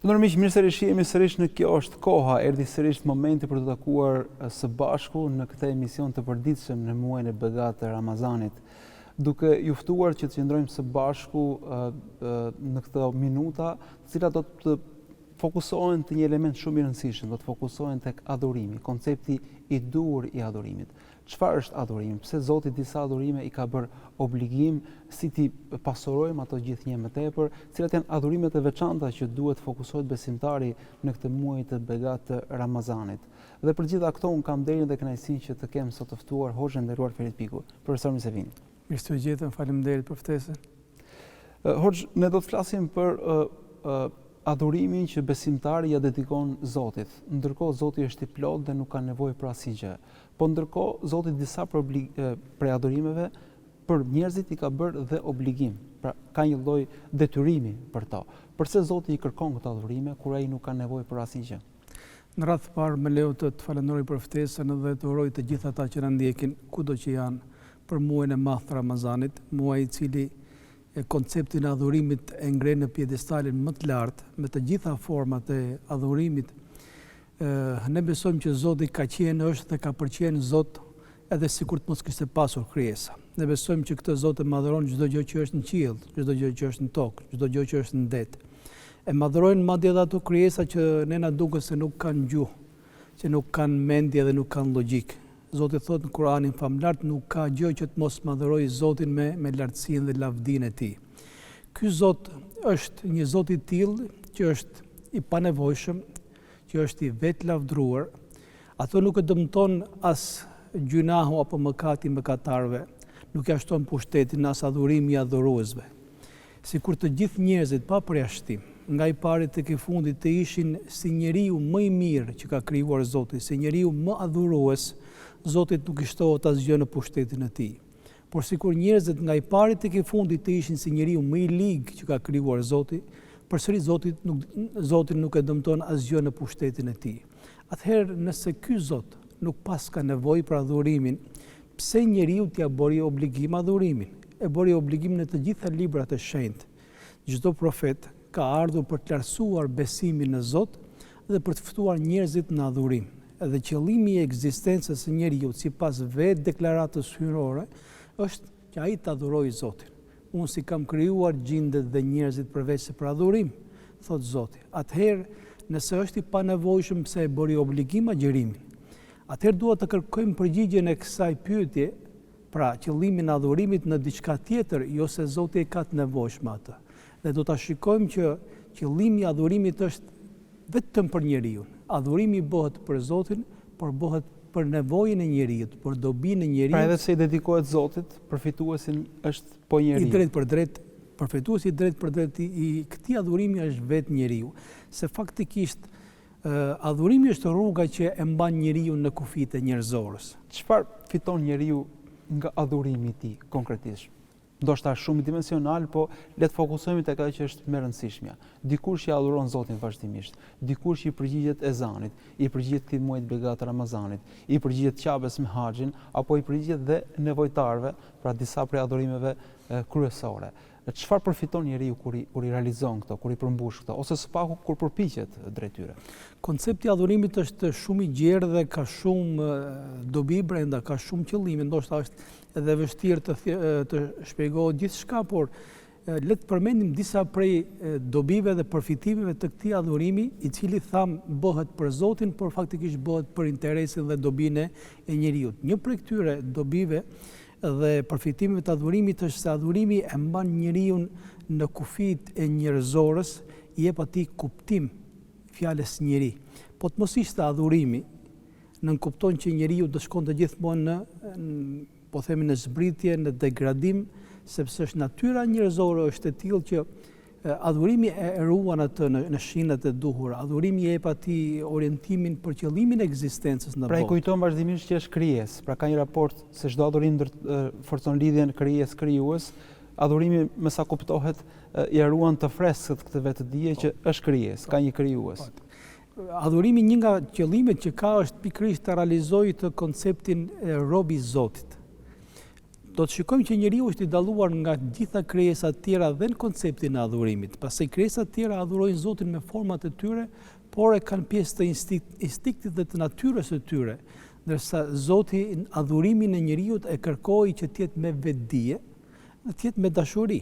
Të nërmiq, mirë sërish jemi sërish në Kjo është koha, erdhi sërish momenti për të takuar së bashku në këtë emision të përditshëm në muajin e begatë të Ramazanit, duke ju ftuar që të qëndrojmë së bashku në këto minuta, të cilat do të fokusohen të një element shumë i rëndësishëm, do të fokusohen tek adhurimi, koncepti i dur i adhurimit. Çfarë është adhurimi? Pse Zoti disa adhurime i ka bërë obligim, si ti pasurojmë ato gjithnjë më tepër, cilat janë adhurimet e veçanta që duhet fokusohet besimtari në këtë muaj të begatë të Ramazanit. Dhe për gjitha këto unë kam nderin dhe kënaqësinë që të kem sot të ftuar Hoxhën nderuar Ferit Piku. Profesor mirë se vini. Mirë të gjetëm, faleminderit për ftesën. Hoxh, ne do të flasim për adhurimin që besimtari ja dedikon Zotit. Ndërkohë Zoti është i plot dhe nuk ka nevojë për asgjë. Po ndërkohë Zoti disa prej adhurimeve për njerëzit i ka bërë dhe obligim. Pra ka një lloj detyrimi për to. Përse Zoti i kërkon këto adhurime kur ai nuk ka nevojë për asgjë? Në radhë të parë më leo të falenderoj për ftesën dhe të uroj të gjithë ata që na ndjekin kudo që janë për muajin e madh të Ramazanit, muaj i cili konceptin e adhurimit e ngren në pjedestalin më të lartë me të gjitha format e adhurimit. Ne besojmë që Zoti ka qenë, është dhe ka përqenë Zot edhe sikur të mos kishte pasur krijesa. Ne besojmë që këtë Zot e madhëron çdo gjë që është në qiell, çdo gjë që është në tokë, çdo gjë që është në det. E madhërojnë madje edhe ato krijesa që ne na duket se nuk kanë gjuhë, që nuk kanë mendje dhe nuk kanë logjik. Zoti thot në Kur'anin famlart, nuk ka gjë që të mos madhëroj Zotin me lartësinë dhe lavdinë e tij. Ky Zot është një Zot i tillë që është i panevojshëm, që është i vetë lavdruar. Ato nuk e dëmton as gjunahu apo mëkati mëkatarëve, nuk ja shton pushtetin as adhurimi i adhuruesve. Sikur të gjithë njerëzit pa përjashtim, nga i pari tek i fundit të ishin si njeriu më i mirë që ka krijuar Zoti, si njeriu më adhurues, Zotit nuk i shtohet asgjë në pushtetin e tij. Por sikur njerëzit nga i pari tek i fundit të ishin si njeriu më i ligë që ka krijuar Zoti, përsëri Zoti nuk e dëmton asgjë në pushtetin e tij. Atëherë nëse ky Zot nuk pas ka nevojë për adhurimin, pse njeriu t'ia bëri obligim adhurimin? E bëri obligim në të gjitha librat e shenjtë. Çdo profet ka ardhur për të lartësuar besimin në Zot dhe për të ftuar njerëzit në adhurim. Edhe qëllimi i ekzistencës së njeriu sipas vetë deklaratës hyrore është që ai të adhurojë Zotin. Unë si kam krijuar gjindet dhe njerëzit përveç se për adhurim, thot Zoti. Atëherë, nëse është i panevojshëm pse e bëri obligim agjërimin, atëherë duhet të kërkojmë përgjigjen e kësaj pyetje, pra qëllimin e adhurimit në diçka tjetër, jo se Zoti e ka të nevojshme atë. Dhe do ta shikojmë që qëllimi i adhurimit është vetëm për njeriu. Adhurimi bëhet për Zotin, por bëhet për nevojën e njeriut, për dobinë e njeriut. Pra edhe se i dedikohet Zotit, përfituesin është po njeriu. I drejt për drejt, përfituesi i drejt për drejt i këtij adhurimi është vetë njeriu. Se faktikisht adhurimi është rruga që e mban njeriu në kufijtë e njerëzorës. Çfarë fiton njeriu nga adhurimi i tij konkretisht? Ndoshta shumë dimensional, po le të fokusohemi tek ajo që është më e rëndësishmja. Dikush që adhuron Zotin vazhdimisht, dikush i përgjigjet ezanit, i përgjigjet këtij muaji të begatë Ramazanit, i përgjigjet Qabes me haxhin, apo i përgjigjet dhe nevojtarëve, pra disa prej adhurimeve kryesore. Çfarë përfiton njeriu kur i realizon këto, kur i përmbush këto, ose së paku kur përpiqet drejt tyre? Koncepti i adhurimit është shumë i gjerë dhe ka shumë dobi brenda, ka shumë qëllime, ndoshta është edhe vështirë të shpjegohet gjithçka, por le të përmendim disa prej dobive dhe përfitimeve të këtij adhurimi, i cili tham bëhet për Zotin, por faktikisht bëhet për interesin dhe dobinë e njeriu. Një prej këtyre dobive dhe përfitimeve të adhurimit është se adhurimi e mban njeriu në kufijtë e njerëzorës, i jep atij kuptim fjalës njeri. Po të mos ishte adhurimi, nënkupton që njeriu do shkonte gjithmonë në zbritje, në degradim, sepse është natyra njerëzore është e tillë që adhurimi e ruan atë në shinat e duhura. Adhurimi jep atij orientimin për qëllimin e ekzistencës në botë. Pra i kujton vazhdimisht që është krijesë. Pra ka një raport se çdo adhurim forcon lidhjen krijesë-krijues. Adhurimi, me sa kuptohet, i ruan të freskët këtë vetëdije që është krijesë, ka një krijues. Adhurimi një nga qëllimet që ka është pikërisht të realizojë të konceptin e robi i Zotit. do të shikojmë që njeriu është i dalluar nga gjitha krijesat tjera dhe në konceptin e adhurimit. Pastaj krijesat tjera adhurojnë Zotin me format e tyre, por e kanë pjesë të instiktit dhe të natyrës së tyre, ndërsa Zoti adhurimin e njeriu e kërkoi që të jetë me vetdije, dhe të jetë me dashuri.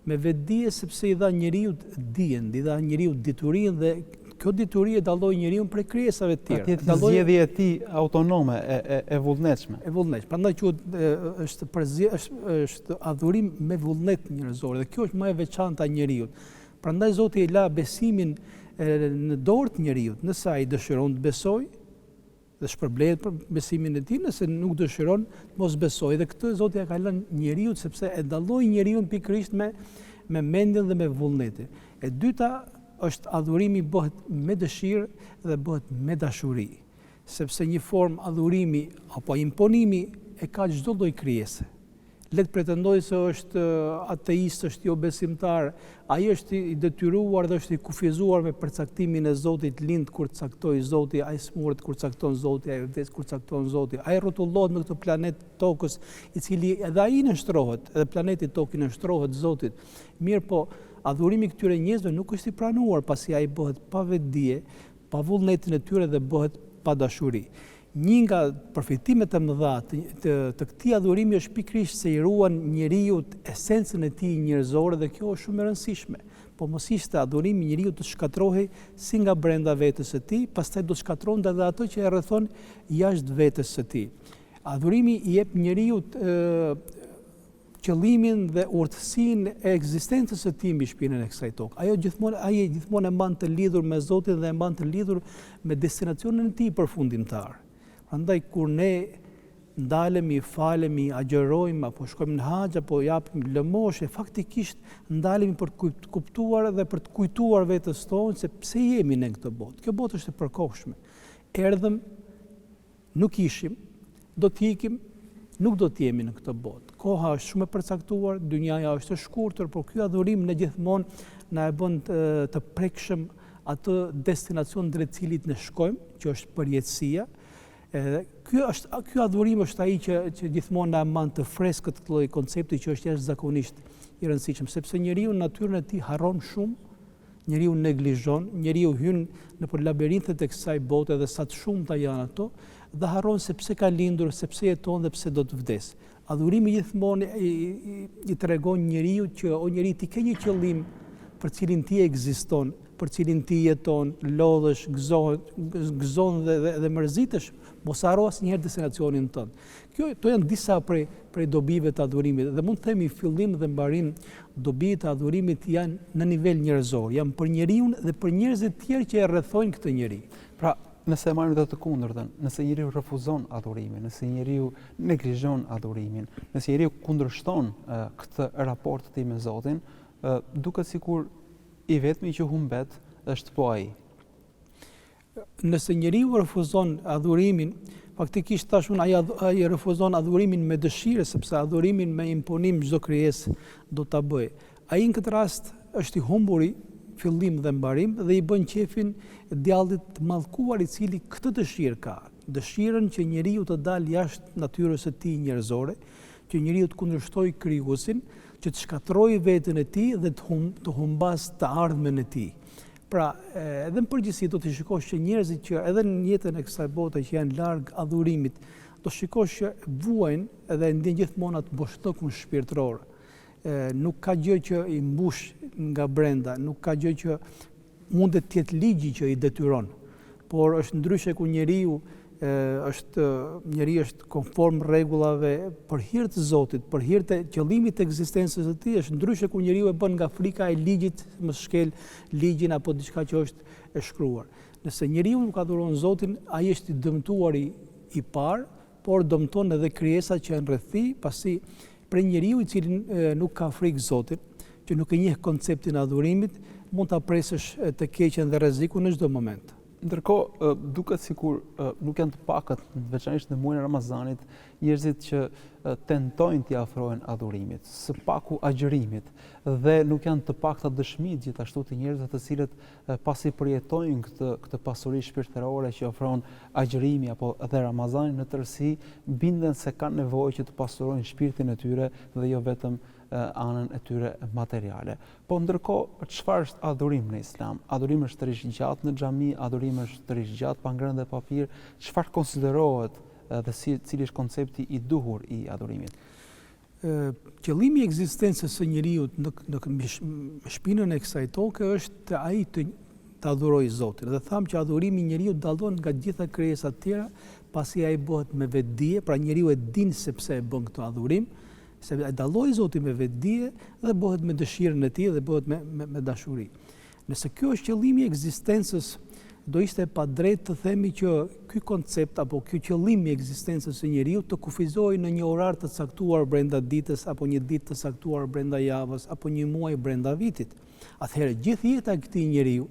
Me vetdije sepse i dha njeriu dijen, i dha njeriu diturinë dhe kjo dituri e dalloi njeriu prej krijesave të tjera. Atje zgjedhja e tij autonome, e vullnetshme. E vullnetshme. Prandaj quhet është adhurim me vullnet njerëzor dhe kjo është më e veçantë e njeriu. Prandaj Zoti i la besimin në dorë të njeriu, nëse ai dëshiron të besojë dhe shpërblehet për besimin e tij, nëse nuk dëshiron mos besojë. Dhe këtë Zoti ja ka lënë njeriu sepse e dalloi njeriu pikërisht me mendjen dhe me vullnetin. E dyta është adhurimi bëhet me dëshirë dhe bëhet me dashuri, sepse një formë adhurimi apo imponimi e ka çdo lloj krijese. Le të pretendojë se është ateist, është jo besimtar, ai është i detyruar dhe është i kufizuar me përcaktimin e Zotit lind kur caktoi Zoti, ai smuret kur cakton Zoti, ai vdes kur cakton Zoti, ai rrotullohet me këtë planet tokës, i cili edhe ai nështrohet, edhe planeti tokë nështrohet Zotit. Mirë po, adhurimi këtyre njerëzve nuk është i pranuar pasi ai bëhet pa vetdije, pa vullnetin e tyre dhe bëhet pa dashuri. Një nga përfitimet e mëdha të këtij adhurimi është pikërisht se i ruan njeriu esencën e tij njerëzore dhe kjo është shumë e rëndësishme. Po mos ishte adhurimi njeriu të shkatërrohej si nga brenda vetes së tij, pastaj do të shkatërronte edhe ato që e rrethon jashtë vetes së tij. Adhurimi i jep njeriu qëllimin dhe urtësinë e ekzistencës së tij mbi shpinën e kësaj toke. Ai gjithmonë e mban të lidhur me Zotin dhe e mban të lidhur me destinacionin e tij përfundimtar. Prandaj kur ne ndalemi, falemi, agjerojmë apo shkojmë në haxh apo japim lëmoshe, faktikisht ndalemi për të kuptuar dhe për të kujtuar vetes tonë se pse jemi në këtë botë. Kjo botë është e përkohshme. Erdhëm, nuk ishim, do të ikim, nuk do të jemi në këtë botë. Koha është shumë e përcaktuar, dynjaja është e shkurtër, por ky adhurim në gjithmonë na e bën të prekshëm atë destinacion drejt cilit ne shkojmë, që është përjetësia. Ky adhurim është ai që gjithmonë na mban të freskët këtë lloj koncepti që është jashtëzakonisht i rëndësishëm, sepse njeriu në natyrën e tij harron shumë, njeriu neglizhon, njeriu hyn nëpër labirintet e kësaj bote dhe sa të shumta janë ato, dhe harron se pse ka lindur, se pse jeton dhe pse do të vdes. Adhurimi gjithmonë i tregon njeriu që o njeri ti ke një qëllim për cilin ti ekziston, për cilin ti jeton, lodhesh, gëzon dhe mërzitesh, mos harro asnjëherë destinacionin tënd. Këto janë disa prej dobive të adhurimit dhe mund të themi fillim dhe mbarim dobitë të adhurimit janë në nivel njerëzor, janë për njeriu dhe për njerëzit tjerë që e rrethojnë këtë njeri. Pra, nëse marrim të kundërtën, nëse njeriu refuzon adhurimin, nëse njeriu neglizhon adhurimin, nëse njeriu kundërshton këtë raport të tij me Zotin, duket sikur i vetmi që humbet është po ai. Nëse njeriu refuzon adhurimin, faktikisht tash ai refuzon adhurimin me dëshirë, sepse adhurimin me imponim çdo krijesë do ta bëjë. Ai në këtë rast është i humburi fillim dhe mbarim dhe i bën qefin djallit të mallkuar i cili këtë dëshirë ka. Dëshirën që njeriu të dalë jashtë natyrës së tij njerëzore, që njeriu të kundërshtojë krijuesin, që të shkatërrojë veten e tij dhe të humbas të ardhmen e tij. Pra, edhe në përgjithësi do të shikosh që njerëzit që edhe në jetën e kësaj bote që janë larg adhurimit, do shikosh që vuajnë edhe ndjen gjithmonë atë boshtokun shpirtëror. Nuk ka gjë që i mbush nga brenda, nuk ka gjë që mundet të jetë ligji që i detyron, por është ndryshe ku njeriu është konform rregullave për hir të Zotit, për hir të qëllimit të ekzistencës së tij, është ndryshe ku njeriu e bën nga frika e ligjit, mos shkel ligjin apo diçka që është e shkruar. Nëse njeriu nuk adhuron Zotin, ai është i dëmtuar i parë, por dëmton edhe krijesat që janë rreth tij, pasi për njeriu i cili nuk ka frikë Zotit, që nuk e njeh konceptin e adhurimit, mund ta presësh të keqen dhe rrezikun në çdo moment. Ndërkohë, duket sikur nuk janë të pakët, veçanërisht në muajin e Ramazanit, njerëzit që tentojnë t'i afrohen adhurimit, së paku agjërimit, dhe nuk janë të pakta dëshmitë gjithashtu të njerëzve të cilët pasi përjetojnë këtë pasuri shpirtërore që ofron agjërimi apo dhe Ramazani në tërësi, binden se kanë nevojë që të pasurojnë shpirtin e tyre dhe jo vetëm anën e tyre materiale. Po ndërkohë, çfarë është adhurim në Islam? Adhurim është të rish gjatë në xhami, adhurim është të rish gjatë pa ngrënë dhe pa pirë. Çfarë konsiderohet dhe cili është koncepti i duhur i adhurimit? Qëllimi i ekzistencës së njeriu në shpinën e kësaj toke është ai të adhurojë Zotin. Dhe thamë që adhurimi i njeriu dallon nga gjitha krijesat tjera, pasi ai bëhet me vetdije, pra njeriu e din se pse e bën këtë adhurim, se ai dalloi Zotin me vetdije dhe bëhet me dëshirën e tij dhe bëhet me dashuri. Nëse kjo është qëllimi i ekzistencës, do ishte pa drejt të themi që ky koncept apo ky qëllim i ekzistencës së njeriu të kufizohej në një orar të caktuar brenda ditës apo një ditë të caktuar brenda javës apo një muaj brenda vitit. Atëherë gjithë jeta e këtij njeriu,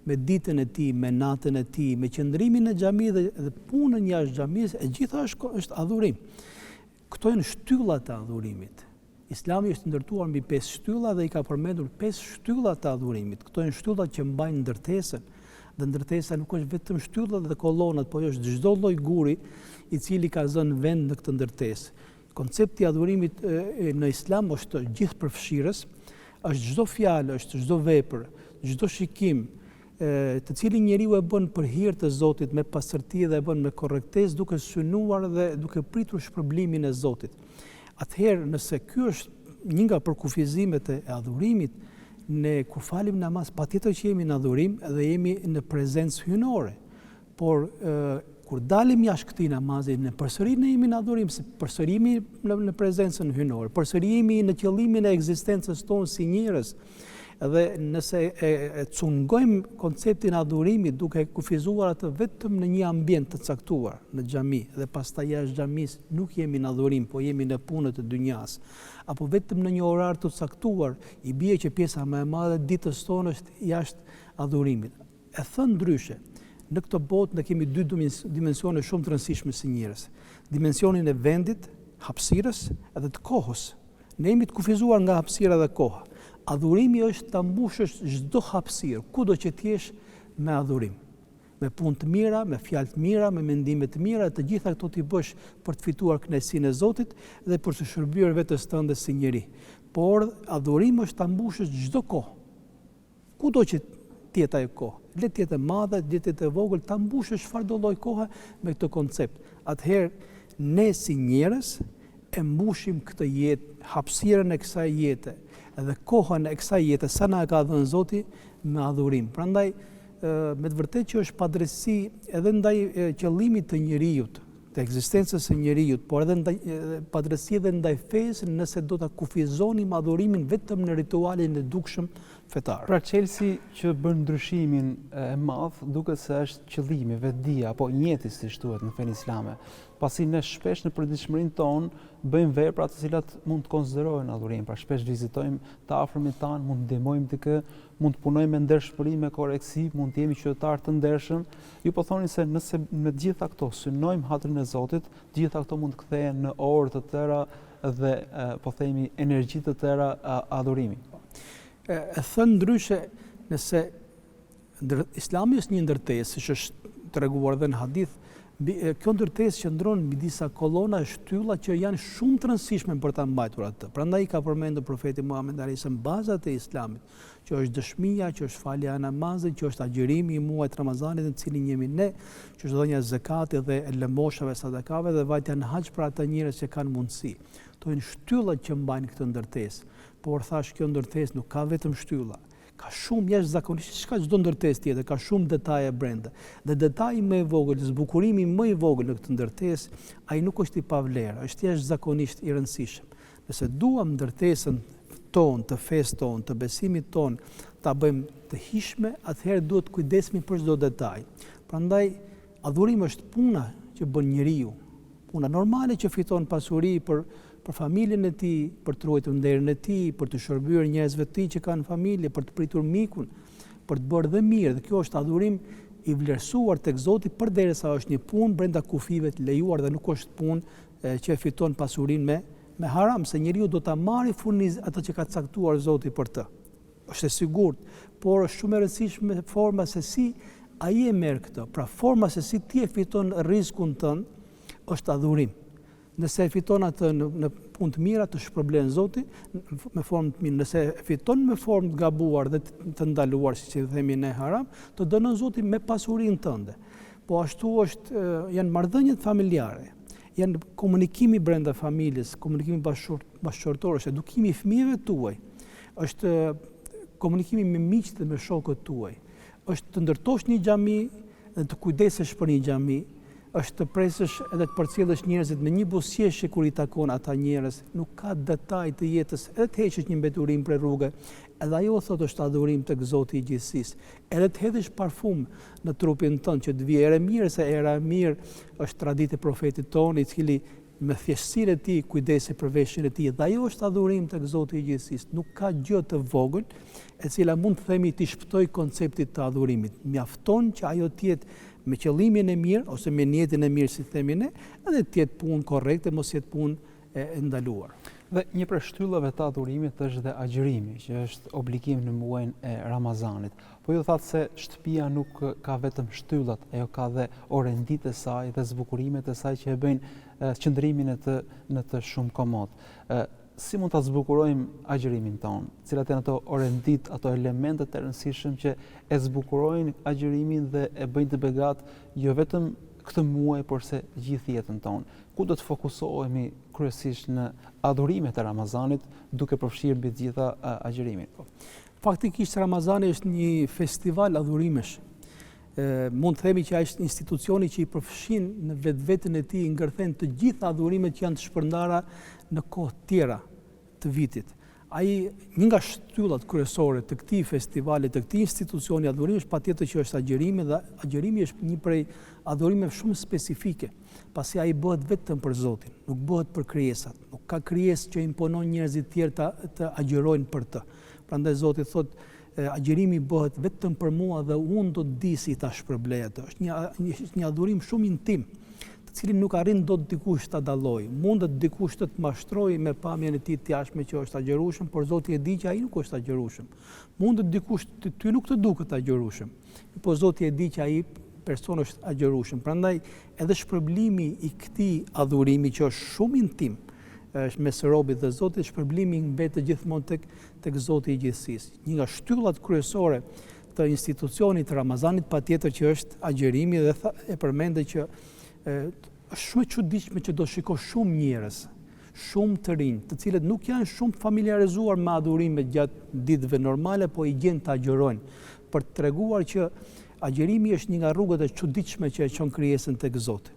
me ditën e tij, me natën e tij, me qëndrimin në xhami dhe punën jashtë xhamisë, e gjitha është adhurim. Këto janë shtyllat e adhurimit. Islami është ndërtuar mbi 5 shtylla dhe i ka përmendur 5 shtylla të adhurimit. Këto janë shtyllat që mbajnë ndërtesën. Dhe ndërtesa nuk është vetëm shtyllat dhe kolonat, por është çdo lloj guri i cili ka zënë vend në këtë ndërtesë. Koncepti i adhurimit në Islam është gjithëpërfshirës, është çdo fjalë, është çdo vepër, çdo shikim, të cilin njeriu e bën për hir të Zotit me pastërti dhe e bën me korrektesë, duke synuar dhe duke pritur shpërblimin e Zotit. Atëherë, nëse ky është një nga përkufizimet e adhurimit, ne kur falim namaz, patjetër që jemi në adhurim dhe jemi në prezencë hynore. Por kur dalim jashtë këtij namazi, ne përsëri ne jemi në adhurim, se përsëri jemi në prezencën hynore, përsëri jemi në qëllimin e ekzistencës tonë si njerëz. Dhe nëse e cungojmë konceptin adhurimit duke kufizuar atë vetëm në një ambient të caktuar, në xhami, dhe pastaj jashtë xhamisë nuk jemi në adhurim, po jemi në punët e dynjas, apo vetëm në një orar të caktuar, i bie që pjesa më e madhe e ditës tonë është jashtë adhurimit. E thënë ndryshe, në këtë botë ne kemi dy dimensione shumë të rëndësishme si njerëz. Dimensionin e vendit, hapësirës, edhe të kohës. Ne jemi të kufizuar nga hapësira dhe koha. Adhurimi është ta mbushësh çdo hapësirë, kudo që të jesh, me adhurim. Me punë të mira, me fjalë të mira, me mendime të mira, të gjitha këto ti bësh për të fituar kënaqësinë e Zotit dhe për të shërbyer vetes tënde si njeri. Por adhurimi është ta mbushësh çdo kohë. Kudo që të jetë ajo kohë, le të jetë e madhe, le të jetë e vogël, ta mbushësh çfarëdo lloj kohe me këtë koncept. Atëherë ne si njerëz e mbushim këtë jetë, hapësirën e kësaj jete, edhe kohën e kësaj jete sa na ka dhënë Zoti me adhurim. Prandaj me të vërtetë që është padrejtësi edhe ndaj qëllimit të njerëzit, të ekzistencës së njerëzit, por edhe padrejtësi edhe ndaj fesë nëse do ta kufizonim adhurimin vetëm në ritualin e dukshëm fetar. Pra Chelsea që bën ndryshimin e madh duket se është qëllimi, vetdia apo njeti siç thuhet në fenë islame. Pasi ne shpesh në përditshmërinë tonë bëjmë vepra të cilat mund të konsiderohen adhurim, pra shpesh vizitojmë të afërmit tanë, mund të ndihmojmë dikë, mund të punojmë me ndershmëri, me korrektësi, mund të jemi qytetar të ndershëm. Ju po thoni se nëse me gjitha këto synojmë hatrin e Zotit, gjitha këto mund të kthehen në orë të tëra dhe po themi energji të tëra adhurimi. E thënë ndryshe, nëse Islami është një ndërtesë, siç është treguar dhe në hadith, kjo ndërtesë qëndron mbi disa kolona e shtylla që janë shumë të rëndësishme për ta mbajtur atë. Prandaj ka përmendur profeti Muhammed alayhis salam bazat e Islamit, që është dëshmia, që është falja e namazit, që është agjërimi i muajit Ramazanit në cilin jemi ne, që është dhënia e zakatit dhe e lëmoshave sadakave dhe vajtja në haxh për ata njerëz që kanë mundësi. Këto janë shtyllat që mbajnë këtë ndërtesë. Por thash kjo ndërtesë nuk ka vetëm shtylla. Ka shumë jashtëzakonisht, çka çdo ndërtesë tjetër, ka shumë detaje brenda. Dhe detaji më i vogël, zbukurimi më i vogël në këtë ndërtesë, ai nuk është i pavlerë, është jashtëzakonisht i rëndësishëm. Nëse duam ndërtesën tonë, të fesë tonë, të besimit tonë, ta bëjmë të hishme, atëherë duhet të kujdesemi për çdo detaj. Prandaj adhurimi është puna që bën njeriu, puna normale që fiton pasuri për familjen e tij, për të ruajtur nderin e tij, për të shërbyer njerëzve të tij që kanë familje, për të pritur mikun, për të bërë dhe mirë. Dhe kjo është adhurim i vlerësuar tek Zoti përderisa është një punë brenda kufive të lejuar dhe nuk është punë që e fiton pasurinë me haram, se njeriu do ta marrë furniz atë që ka caktuar Zoti për të. Është e sigurt, por është shumë e rëndësishme forma se si ai e merr këtë. Pra forma se si ti e fiton rrezikun tënd është adhurim. Nëse e fiton atë në punë të mira, të shpërblen Zoti me formë të mirë. Nëse e fiton me formë të gabuar dhe të ndaluar, siç e themi ne haram, të dënon Zoti me pasurinë tënde. Po ashtu janë marrëdhëniet familjare, janë komunikimi brenda familjes, komunikimi bashkëshortor, është edukimi i fëmijëve tuaj, është komunikimi me miqtë dhe me shokët tuaj, është të ndërtosh një xhami dhe të kujdesesh për një xhami, është të presësh edhe të përcjellësh njerëzit me një buzëqeshje kur i takon ata njerëz. Nuk ka detaj të jetës, edhe të heqësh një mbeturim për rrugë, edhe ajo thotë është adhurim tek Zoti i gjithësisë. Edhe të hedhësh parfum në trupin tënd që të vijë era mirë, se era mirë është traditë e profetit tonë, i cili me thjeshtësinë e tij kujdesej për veshjen e tij. Dhe ajo është adhurim tek Zoti i gjithësisë. Nuk ka gjë të vogël e cila mund të themi ti shpëtoj konceptit të adhurimit. Mjafton që ajo të jetë me qëllimin e mirë ose me niyetin e mirë, si themi ne, edhe të jetë punë korrekte, mos jetë punë e ndaluar. Dhe një prej shtyllave të adhurimit është dhe agjërimi, që është obligim në muajin e Ramazanit. Po ju thatë se shtëpia nuk ka vetëm shtyllat, ajo ka dhe orenditë e saj dhe zbukurimet e saj që e bëjnë qëndrimin në të shumë komod. Si mund ta zbukurojmë agjërimin tonë? Cilat janë ato orendit, ato elementet e rëndësishëm që e zbukurojnë agjërimin dhe e bëjnë të begat jo vetëm këtë muaj, por se gjithë jetën tonë? Ku do të fokusohemi kryesisht në adhurimet e Ramazanit, duke përfshirë mbi të gjitha agjërimin? Faktikisht Ramazani është një festival adhurimesh. Mund të themi që ai është institucioni që i përfshin në vetveten e tij, ngërthen të gjitha adhurimet që janë të shpërndara në kohë tjera të vitit. Ai një nga shtyllat kryesore të këtij festivali, të këtij institucioni adhurimesh, patjetër që është agjërimi, dhe agjërimi është një prej adhurimeve shumë specifike, pasi ai bëhet vetëm për Zotin, nuk bëhet për krijesat. Nuk ka krijesë që imponon njerëzit tjerë të agjërojnë për të. Prandaj Zoti thotë, agjërimi bëhet vetëm për mua dhe unë do të di si ta shpërblej atë. Është një adhurim shumë intim, të cilin nuk arrin dot dikush ta dallojë. Mundet dikush të mashtrojë me pamjen e tij të jashtme që është agjërueshëm, por Zoti e di që ai nuk është agjërueshëm. Mundet dikush ty nuk të duket agjërueshëm, por Zoti e di që ai person është agjërueshëm. Prandaj edhe shpërblimi i këtij adhurimi që është shumë intim, është mes robit dhe Zotit, shpërblimi mbetet gjithmonë tek Zoti i gjithësisë. Një nga shtyllat kryesore të institucionit të Ramazanit patjetër që është agjërimi, dhe e përmendë që është shumë e çuditshme që do shikosh shumë njerëz, shumë të rinj, të cilët nuk janë shumë familiarizuar me adhurimet gjatë ditëve normale, po i gjen të agjërojnë, për të treguar që agjërimi është një nga rrugët e çuditshme që e çon krijesën tek Zoti.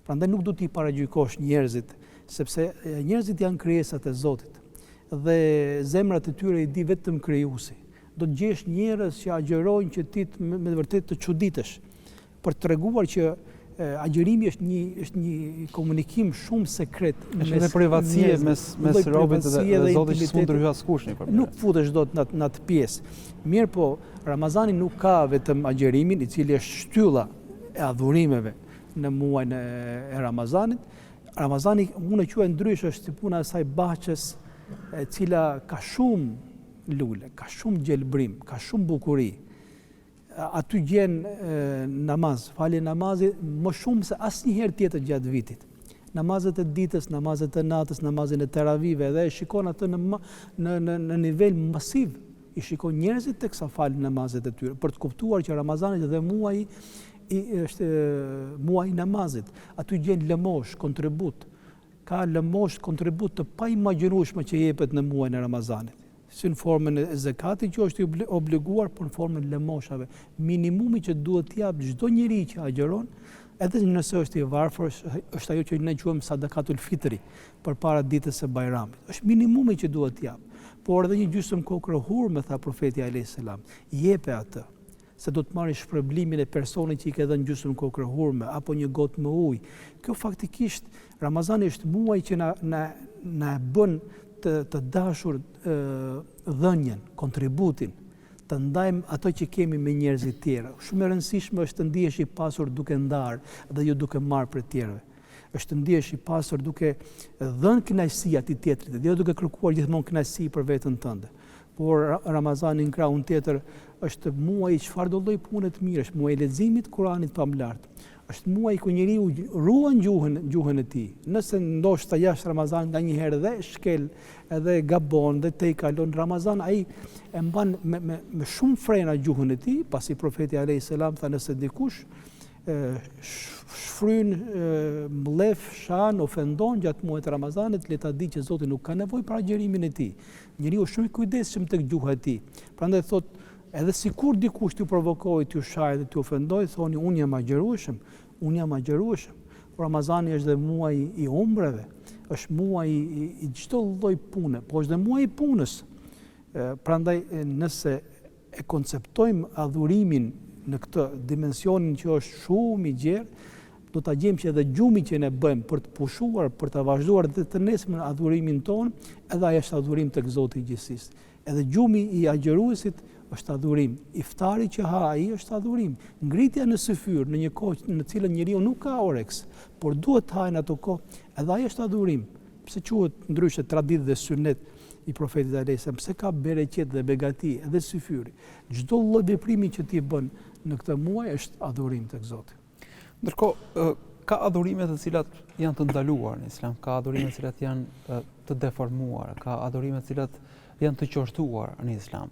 Prandaj nuk duhet t'i paragjykosh njerëzit, sepse njerëzit janë krijesat e Zotit dhe zemrat e tyre i di vetëm krijuesi. Do të gjesh njerëz që agjërojnë që ti me vërtet të çuditesh, për të treguar që agjërimi është një komunikim shumë sekret. Është një privatësie mes robit dhe Zotit që s'mund ndryhy askush. Nuk futesh dot në atë pjesë. Mirë po, Ramazani nuk ka vetëm agjërimin, i cili është shtylla e adhurimeve në muajin e Ramazanit. Ramazani unë e quaj ndrysh, është si puna e saj Bahçes, e cila ka shumë lule, ka shumë gjelbrim, ka shumë bukuri. Aty gjen namaz, falje namazi më shumë se asnjëherë tjetër gjatë vitit. Namazet e ditës, namazet e natës, namazin e teravive, dhe e shikon atë në nivel masiv. I shikon njerëzit teksa falin namazet e tyre, për të kuptuar që Ramazani dhe muaji është muaji namazit. Aty gjen lëmosh, kontribut. Ka lëmosh, kontribut të paimagjinueshme që jepet në muajin e Ramazanit. Si në formën e zakatit që është i obliguar, por në formën e lëmoshave. Minimumi që duhet t'jap çdo njeri që agjeron, edhe nëse është i varfër, është ajo që ne quajmë sadakatul fitri, përpara ditës së Bajramit. Është minimumi që duhet t'jap. Por edhe një gjysmë kokë hurme, tha profeti alayhis salam, jepe atë, se do të marrë shpërblimin e personit që i ke dhënë gjysmë kokë hurme apo një gotë më ujë. Kjo faktikisht Ramazani është muaj që na bën të dashur dhënien, kontributin, të ndajmë ato që kemi me njerëzit tjerë. Shumë e rëndësishme është të ndihesh i pasur duke ndarë dhe jo duke marrë për tjerëve. Është të ndihesh i pasur duke dhënë kënaqësi atij tjetrit, dhe jo duke kërkuar gjithmonë kënaqësi për veten tënde. Por Ramazani në krahun tjetër është muaj i çfarë do lloj pune të mirë, është muaj i leximit Kuranit pamlart. Është muaj ku njeriu ruan gjuhën e tij. Nëse ndoshta jashtë Ramazan ndonjëherë dhe shkel edhe gabon dhe te i kalon Ramazan, ai e mban me shumë frena gjuhën e tij, pasi profeti alayhis salam tha nëse dikush shfryn, mlef, shan, ofendon gjatë muajit të Ramazanit, le ta di që Zoti nuk ka nevojë për agjërimin e tij. Njeriu është shumë i kujdesshëm tek gjuha e tij. Prandaj thotë, edhe sikur dikush t'ju provokoj, t'ju shaj dhe t'ju ofendoj, thoni unë jam agjërueshëm. Ramazani është dhe muaj i umreve, është muaj i çdo lloj pune, po është dhe muaj i punës. Prandaj nëse e konceptojmë adhurimin në këtë dimensionin që është shumë i gjerë, do ta gjejmë që edhe gjumi që ne bëjmë për të pushuar, për të vazhduar dhe të nesërmen adhurimin tonë, edhe ai është adhurim tek Zoti i gjithësisë. Edhe gjumi i agjëruesit është adhurim. Iftari që ha ai është adhurim. Ngritja në syfyr në një kohë në cilën njeriu nuk ka oreks, por duhet të hajë ato kohë, edhe ai është adhurim. Pse quhet ndryshe traditë dhe sunet i profetit alayhis salam, pse ka bereqet dhe begati edhe syfyri. Çdo lloj veprimi që ti bën në këtë muaj është adhurim tek Zoti. Ndërkohë, ka adhurime të cilat janë të ndaluar në Islam, ka adhurime të cilat janë të deformuar, ka adhurime të cilat janë të qortuar në Islam.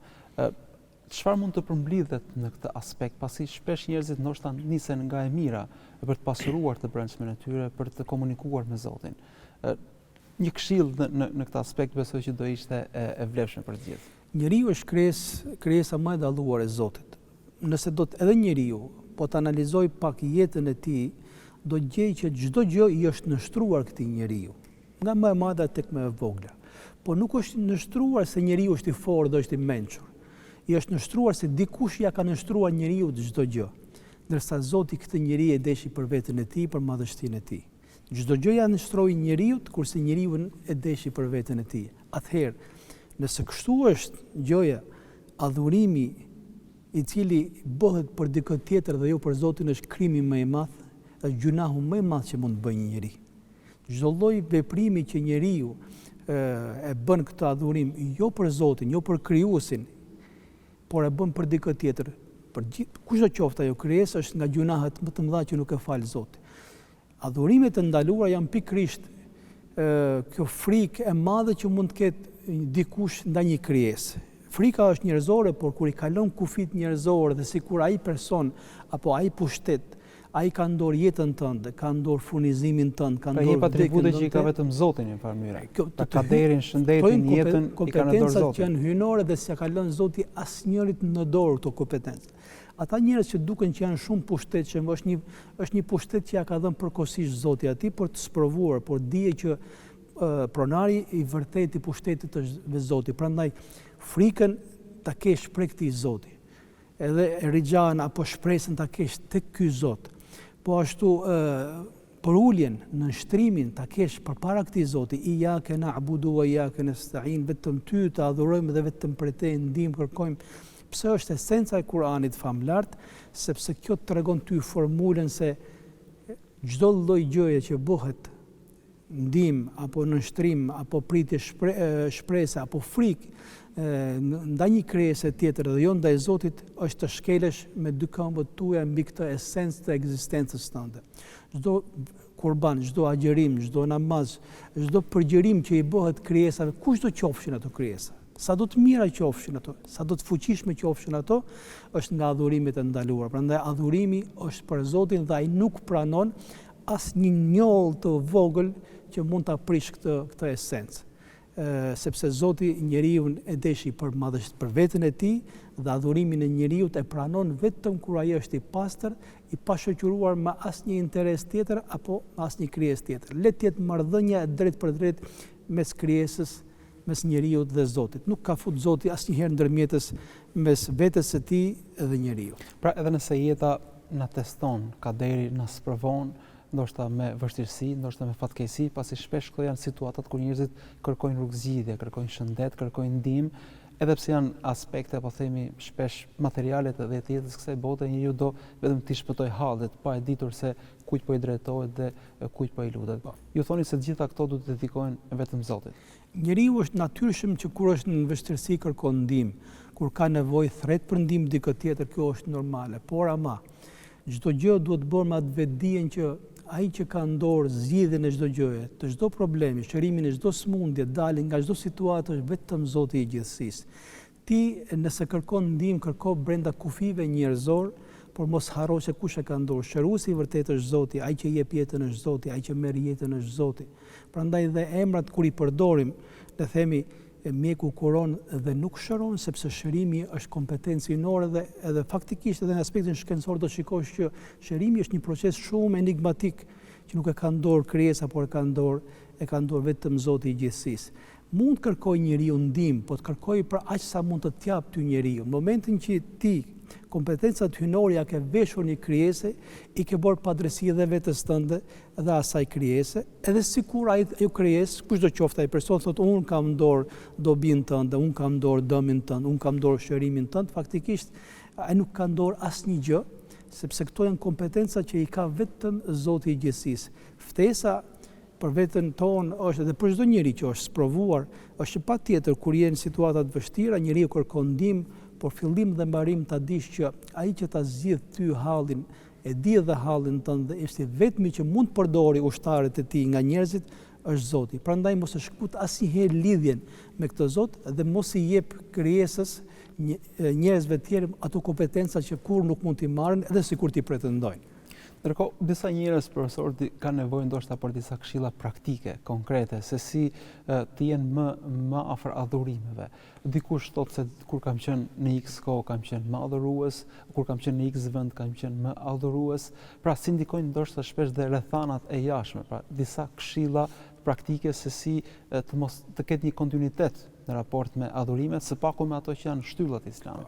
Çfarë mund të përmblidhet në këtë aspekt, pasi shpesh njerëzit ndoshta nisen nga e mira për të pasuruar të brendshmën e tyre, për të komunikuar me Zotin. Një këshill në këtë aspekt besoj që do ishte e vlefshme për të gjithë. Njeriu është krijesa më e dalluar e Zotit. Nëse do të edhe njeriu po të analizoj pak jetën e tij, do gjej që çdo gjë i është nështruar këtij njeriu, nga më e madhe tek më e vogla. Po nuk është nështruar se njeriu është i fortë dhe është i mençur. I është nështruar se dikush ja ka nështruar njeriu çdo gjë, ndërsa Zoti këtë njeri e deshi për veten e tij, për madhështinë e tij. Çdo gjë ja nështroi njeriu, kurse njeriu e deshi për veten e tij. Atëherë, nëse kështu është gjëja, adhurimi i cili bëhet për dikë tjetër dhe jo për Zotin është krimi më i madh, është gjunahu më i madh që mund të bëjë një njeri. Çdo lloj veprimi që njeriu e bën këtë adhurim jo për Zotin, jo për krijuesin, por e bën për dikë tjetër, për kushdo qoftë ajo krijesë, është nga gjunahet më të mëdha që nuk e fal Zoti. Adhurimet e ndaluara janë pikërisht kjo frikë e madhe që mund të ketë dikush ndaj një krijesë. Frika është njerëzore, por kur i kalon kufit njerëzore dhe sikur ai person apo ai pushtet, ai ka ndor jetën tënde, ka ndor furnizimin tënd, ka ndor atribute që i ka vetëm Zoti në farë mënyrë. Ta kaderin, shëndetin, jetën i ka në dorë Zoti. Kompetencat që janë hyjnore dhe s'ia ka lënë Zoti asnjërit në dorë këto kompetencë. Ata njerëz që duken që janë shumë pushtetshëm, është një pushtet që ja ka dhënë përkohësisht Zoti atij për të sprovuar, por dije që pronari i vërtetë i pushtetit është Zoti. Prandaj frikën ta kesh prej këtij Zoti. Edhe rigjan apo shpresën ta kesh tek ky Zot. Po ashtu për uljen në nshtrimin ta kesh përpara këtij Zoti, iyyaka na'budu wa iyyaka nasta'in, vetëm ty të adhurojmë dhe vetëm prej te ndihmë kërkojmë. Pse është esenca e Kuranit famlart, sepse kjo tregon ty formulën se çdo lloj gjëje që bëhet ndihmë apo nënshtrim apo pritje shpresë apo frikë ndaj një krijese tjetër dhe jo ndaj Zotit, është të shkelesh me dy këmbët tuaja mbi këtë esencë të ekzistencës tënde. Çdo kurban, çdo agjërim, çdo namaz, çdo përgjërim që i bëhet krijesave, kushdo qofshin ato krijesa, sa do të mira qofshin ato, sa do të fuqishme qofshin ato, është nga adhurimet e ndaluara. Prandaj adhurimi është për Zotin dhe ai nuk pranon asnjë njoll të vogël që mund ta prish këtë esencë. Sepse Zoti njeriu e deshi për veten e tij dhe adhurimin e njeriu e pranon vetëm kur ai është i pastër, i pashoqëruar me asnjë interes tjetër apo asnjë krijesë tjetër. Le të jetë marrëdhënia e drejtë për drejtë mes krijesës, mes njeriu dhe Zotit. Nuk ka fut Zoti asnjëherë ndërmjetës mes vetes së tij dhe njeriu. Pra edhe nëse jeta na teston, kaderi na sprovon, ndoshta me vështirësi, ndoshta me fatkeqësi, pasi shpesh këto janë situatat kur njerëzit kërkojnë rrugëzgjidhje, kërkojnë shëndet, kërkojnë ndihmë, edhe pse janë aspekte, po themi, shpesh materialet dhe të jetës kësaj bote, njeriu do vetëm t'i shpëtoj hallet, pa e ditur se kujt po i drejtohet dhe kujt po i lutet. Ju thoni se gjitha këto duhet të dedikohen vetëm Zotit. Njeriu është natyrshëm që kur është në vështirësi kërkon ndihmë, kur ka nevojë thret për ndihmë dikë tjetër, kjo është normale. Por ama çdo gjë duhet bërë me atë vetdijen që ai që ka në dorë zgjidhjen e çdo gjëje, të çdo problemi, shërimin e çdo smundje, dalin nga çdo situatë është vetëm Zoti i gjithësisë. Ti nëse kërkon ndihmë, kërko brenda kufive njerëzor, por mos harro se kush e ka në dorë. Shëruesi i vërtet është Zoti, ai që jep jetën është Zoti, ai që merr jetën është Zoti. Prandaj dhe emrat kur i përdorim, le themi mjeku kuron dhe nuk shëron, sepse shërimi është kompetencë inore dhe edhe faktikisht edhe në aspektin shkencor do shikosh që shërimi është një proces shumë enigmatik që nuk e ka në dorë krijesa, por e ka në dorë vetëm Zoti i gjithësisë. Mund kërkoj njeriu ndihmë, po të kërkoj për aq sa mund të t'jap ty njeriu. Në momentin që ti kompetencat hynore ja ke veshur një krijese, i ke bërë padresi edhe vetes tënde dhe asaj krijese, edhe sikur ajo krijesë, kushdo qoftë ai person thotë unë kam dorë dobin tënde, unë kam dorë dëmin tënd, unë kam dorë shërimin tënd, faktikisht ai nuk ka dorë asnjë gjë, sepse këto janë kompetenca që i ka vetëm Zoti i gjithësisë. Ftesa për veten tonë është edhe për çdo njeri që është sprovuar, është patjetër kur je në situata të vështira, njeriu kërkon ndihmë, por fillim dhe mbarim ta dish që ai që ta zgjidh ty hallin, e di dhe hallin tënd dhe është vetmi që mund të përdori ushtarët e tij nga njerëzit është Zoti. Prandaj mos e shkput asnjëherë lidhjen me këtë Zot dhe mos i jep krijesës njerëzve të tjerë ato kompetenca që kur nuk mund t'i marrin edhe sikur t'i pretendojnë. Ndërkohë, disa njerëz, profesor, kanë nevojë ndoshta për disa këshilla praktike, konkrete, se si të jenë më afër adhurimeve. Dikush thotë se kur kam qenë në X kohë kam qenë më adhurues, kur kam qenë në X vend kam qenë më adhurues. Pra, si ndikojnë ndoshta shpesh dhe rrethanat e jashtme, pra disa këshilla praktike se si të ketë një kontinuitet në raport me adhurimet, së paku me ato që janë shtyllat islame.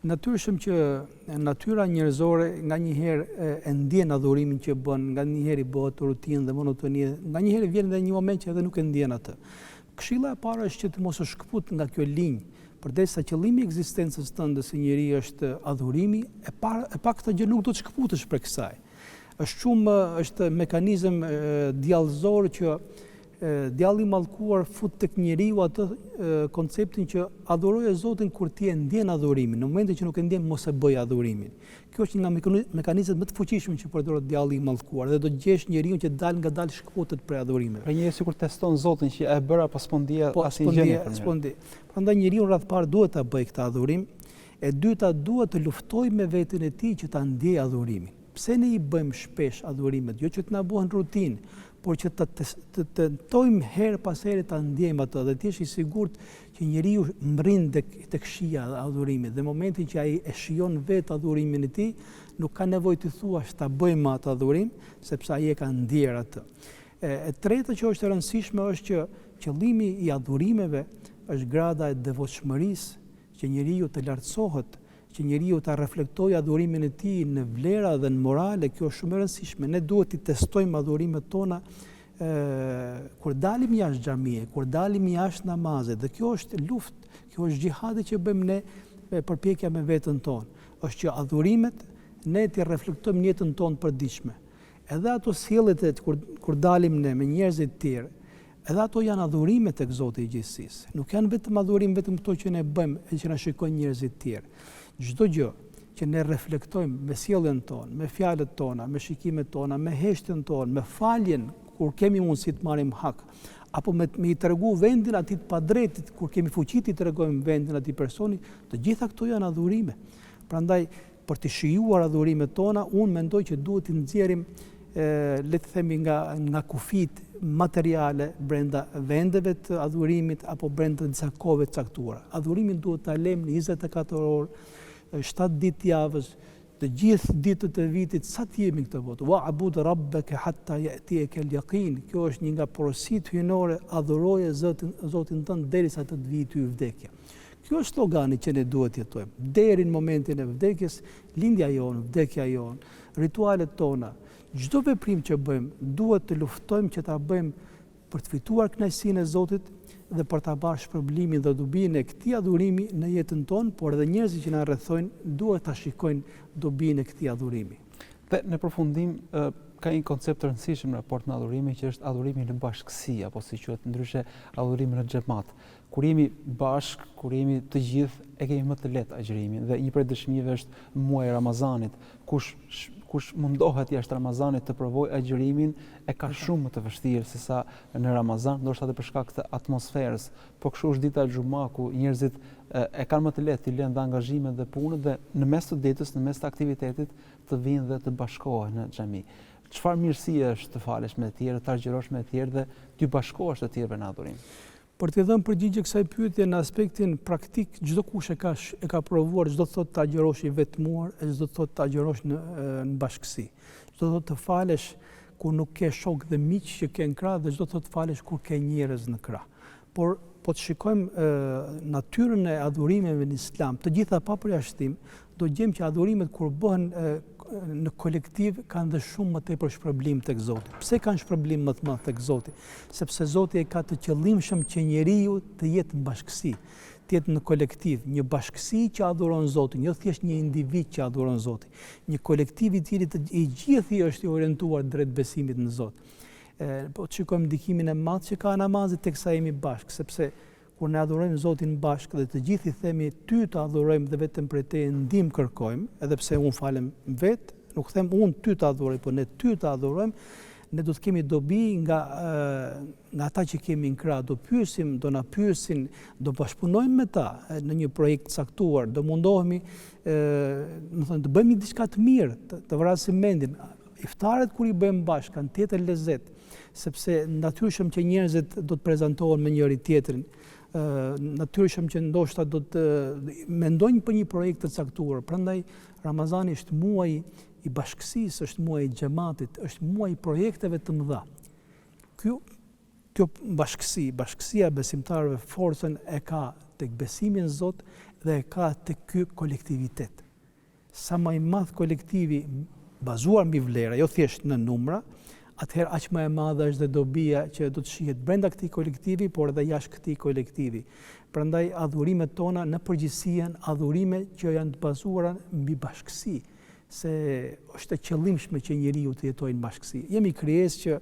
Natyrshëm që natyra njerëzore nga njëherë e ndjen adhurimin që bën, nga njëherë i bëhet rutinë dhe monotoni, nga njëherë vjen edhe një moment që edhe nuk e ndjen atë. Këshilla e parë është që të mos u shkput nga kjo linjë, përdesa qëllimi i ekzistencës tënde si njeri është adhurimi, e pa këtë gjë nuk do të shkputesh për kësaj. Është mekanizëm djallëzor që djalli i mallkuar fut tek njeriu atë konceptin që adhuroje Zotin kur ti e ndjen adhurimin. Në momentin që nuk e ndjen, mos e bëj adhurimin. Kjo është një nga mekanizmat më të fuqishëm që përdoret djalli i mallkuar dhe do të gjesh njeriu që ngadalë shkputet për adhurimeve. Pra njeriu sikur teston Zotin që e bëra pas po ndje asnjë gjë. Prandaj njeriu rreth parë duhet ta bëj këtë adhurim, e dyta duhet të luftoj me veten e tij që ta ndjej adhurimin. Pse ne i bëjmë shpesh adhurimet, jo që të na bëhen rutinë, por që të tentojmë herë pas here ta ndjejmë atë dhe të jesh i sigurt që njeriu mrin tek shija e adhurimit. Dhe momentin që ai e shijon vetë adhurimin e tij, nuk ka nevojë të thuash ta bëjmë atë adhurim, sepse ai e ka ndjer atë. E treta që është e rëndësishme është që qëllimi i adhurimeve është grada e devotshmërisë, që njeriu të lartësohet, që njeriu ta reflektojë adhurimin e tij në vlera dhe në morale. Kjo është shumë e rëndësishme. Ne duhet të testojmë adhurimet tona kur dalim jashtë xhamie, kur dalim jashtë namazit. Dhe kjo është luftë, kjo është xhihadi që bëjmë ne me përpjekja me veten tonë. Është që adhurimet ne t'i reflektojmë në jetën tonë përditshme. Edhe ato sjelljet kur dalim ne me njerëz të tjerë, edhe ato janë adhurime tek Zoti i gjithësisë. Nuk janë vetëm adhurim vetëm këto që ne bëjmë e që na shikojnë njerëzit të tjerë. Çdo gjë që ne reflektojmë me sjelljen tonë, me fjalët tona, me shikimet tona, me heshtjen tonë, me faljen kur kemi mundësi të marrim hak, apo me i tregu vendin atij të padrejtit kur kemi fuqi të tregojmë vendin atij personi, të gjitha këto janë adhurime. Prandaj për të shijuar adhurimet tona, unë mendoj që duhet të nxjerrim le të themi nga kufit materiale brenda vendeve të adhurimit apo brenda disa kohëve të caktuara. Adhurimin duhet ta lëmë në 24 orë, 7 ditë javës, të gjithë ditët e vitit sa të jemi këtë botë. Wa'bud rabbaka hatta ya'tiyaka al-yaqin. Kjo është një nga porositë hyjnore, adhuroje Zotin tënd derisa të vijë ty vdekja. Kjo është slogani që ne duhet të jetojmë. Deri në momentin e vdekjes, lindja jonë, vdekja jonë, ritualet tona, çdo veprim që bëjmë, duhet të luftojmë që ta bëjmë për të fituar kënaqësinë e Zotit dhe për ta bërë shpërblimin dhe dobinë e këtij adhurimi në jetën tonë, por edhe njerëzit që na rrethojnë duhet ta shikojnë dobinë e këtij adhurimi. Dhe në përfundim ka një koncept të rëndësishëm në raport me adhurimin që është adhurimi në bashkësi apo si quhet ndryshe adhurimi në xhamat. Kur jemi bashk, kur jemi të gjithë e kemi më të lehtë agjërimin dhe një prej dëshmive është muaji i Ramazanit. Kush mundohet jashtë Ramazanit të provojë agjërimin e ka shumë më të vështirë sesa në Ramazan, ndoshta edhe për shkak të atmosferës. Po kështu është dita e xumë ku njerëzit e kanë më të lehtë të lënë angazhimet dhe punën dhe në mes të ditës, në mes të aktivitetit të vinë dhe të bashkohen në xhami. Çfarë mirësie është të falesh me të tjerë, të agjërosh me të tjerë dhe të bashkohesh të tjerëve në adhurim? Për të dhënë përgjigje kësaj pyetje në aspektin praktik, çdo kush e ka provuar, çdo thotë të agjërosh i vetmuar, e çdo thotë të agjërosh në bashkësi. Çdo thotë të falesh kur nuk ke shok dhe miq që ke në krah dhe çdo thotë të falesh kur ke njerëz në krah. Por po të shikojmë natyrën e adhurimeve në Islam, të gjitha pa përjashtim, do gjejmë që adhurimet kur bëhen në kolektiv kanë dhe shumë më tepër shpërblim tek Zoti. Pse kanë shpërblim më të madh tek Zoti? Sepse Zoti e ka të qëllimshëm që njeriu të jetë në bashkësi, të jetë në kolektiv, një bashkësi që adhuron Zotin, jo thjesht një individ që adhuron Zotin, një kolektiv i cili i gjithë është i orientuar drejt besimit në Zot. Po të shikojmë ndikimin e madh që ka namazi teksa jemi bashkë, sepse kur ne adhurojmë Zotin bashkë dhe të gjithë i themi ty të adhurojmë dhe vetëm prej teje ndihmë kërkojmë, edhe pse unë falem vetë, nuk them unë ty të adhuroj, por ne ty të adhurojmë, ne do të kemi dobi nga ata që kemi në krah, do na pyesin, do bashkëpunojmë me ta në një projekt caktuar, do mundohemi të bëjmë diçka të mirë, të vrasim mendin. Iftaret kur i bëjmë bashkë kanë tjetër lezet, sepse natyrshëm që njerëzit do të prezantohen me njëri tjetrin, natyrshëm që ndoshta do të mendojnë për një projekt të caktuar. Prandaj Ramazani është muaji i bashkësisë, është muaji i xhamatit, është muaji i projekteve të mëdha. Kjo bashkësia e besimtarëve forcën e ka tek besimi në Zot dhe e ka tek ky kolektivitet. Sa më i madh kolektivi bazuar mbi vlera, jo thjesht në numra, atëherë aq më e madhe është dhe dobia që do të shihet brenda këtij kolektivi, por edhe jashtë këtij kolektivi. Prandaj adhurimet tona në përgjithësi janë adhurime që janë të bazuara mbi bashkësi, se është e qëllimshme që njeriu të jetojë në bashkësi. Jemi krijesë që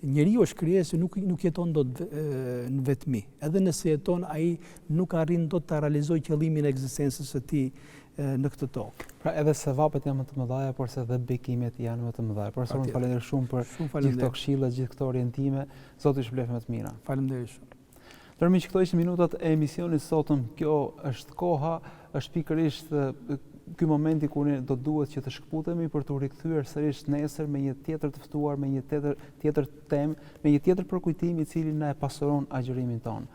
njeriu është krijesë që nuk jeton dot në vetmi. Edhe nëse jeton, ai nuk arrin dot ta realizojë qëllimin e ekzistencës së tij në këtë tokë. Pra edhe sevapet janë më të mëdha, por se edhe bekimet janë më të mëdha. Profesor, unë falenderoj shumë për gjithë këto këshilla, gjithë këto orientime. Zoti ju shpëlbef më të mira. Faleminderit shumë. Dërmiq, këto ishin minutat e emisionit sotëm. Kjo është koha, është pikërisht ky momenti ku ne do duhet që të shkputemi për të rikthyer sërish nesër me një tjetër të ftuar, me një tjetër temë, me një tjetër përkujtim i cili na e pasuron agjërimin ton.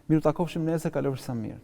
Miru takofshim nesër, kalofshi sa mirë.